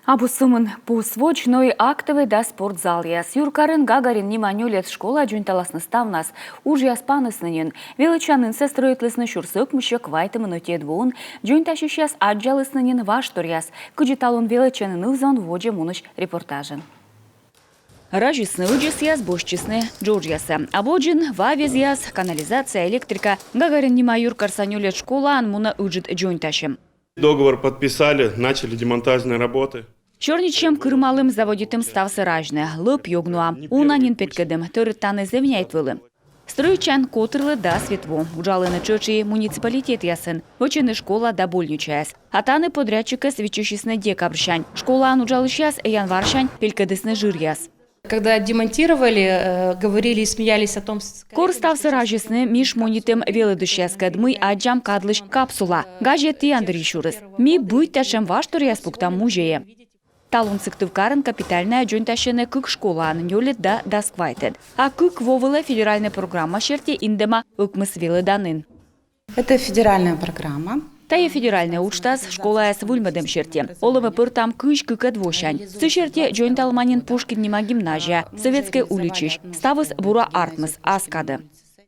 Абусымын пусвочной актовый да спортзал яс. Юркарын Гагарин неманюлет школа джунталасны ставнас. Уж яспаныснынен. Величанын сестроитлысны шурсык мышек вайтымын өтедвуын. Джунташищас аджалыснынен ваштор яс. Кыджиталун величанын ывзан воджа муныш репортажын. Ражисны уджис яс, бошчисны джорджиясы. Абоджин, вавез яс, канализация, электрика. Гагарин нема юркар санюлет школа анмуна уджит джунташим. Договор подписали, начали демонтажные работы. Чорничем кырмалым заводитым ставсы ражны, лып йогнуа. Унанин петкедым, törüttаны зевняйтвылы. Стройчан котырлы да светву. Ужалыны чочи муниципалитет ясын. Вочыны школа да больничаяс. Атаны подрядчика свечущисны декабрьщань. Школа ужалыщас январщань пелькедысны жиряс. Когда демонтировали, говорили и смеялись о том... Кор ставсы ражисны миш монитым велыдущаскад мы аджам кадлыш капсула. Газеты андришурыс. Ми будет ташем ваштор яспуктам музее. Талун сыктывкарын капитальная джунташыны кык школа анынёлет да дасквайтед. А кык вовыла федеральная программа шерти индема ыкмыс велы данын. Это федеральная программа. Тая федеральная учтас школа с вульмадем шерти. Оловы пыртам кыш кыка двощань. Сы шерти джунталманин Пушкин нема гимназия. Советская уличиш. Ставыс бура артмыс аскады.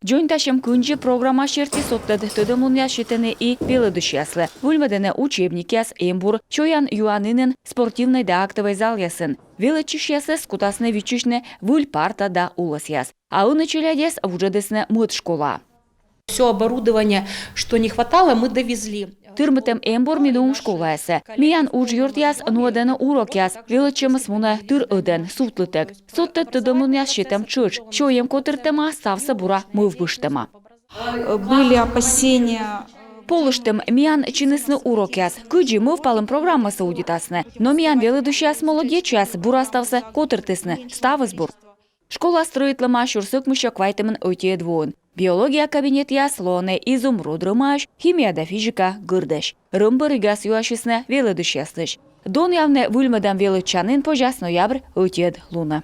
Джунташем кынжи программа шерти соттады төдымлун яшетены и велыдышяслы. Вульмадены учебник яс эмбур. Чоян юанынын спортивный да актовый зал ясын. Велычиш ясы скутасны вичишны вуль парта да улас яс. А уначелядес вужедесны мыт школа. Все оборудование, что не хватало, мы довезли. Тырмытым эмбор минум школа ясы. Миян уж йорт яс нуаданы урок яс. Велычымыз муна тыр ыден сутлытык. Сотты тыдымлун яшетем чыч. Чоем котыртыма ставсы бура мывбыштыма. Были опасения... Полыштым миян чинысны урок яс. Кыджи мывпалым программасы аудитасны. Но миян велыдущас молодец яс. Бура ставсы котыртысны. Ставыз бур. Школа строитлыма шурсык мышек вайтымын өтедвуын. Биология кабинет яслоны, изумруд рымаш, химия да физика гырдыш. Рымбыр игас юашисны велыдыш яслыш. Дон явны вульмадан велычанын пожас ноябрь өтед луна.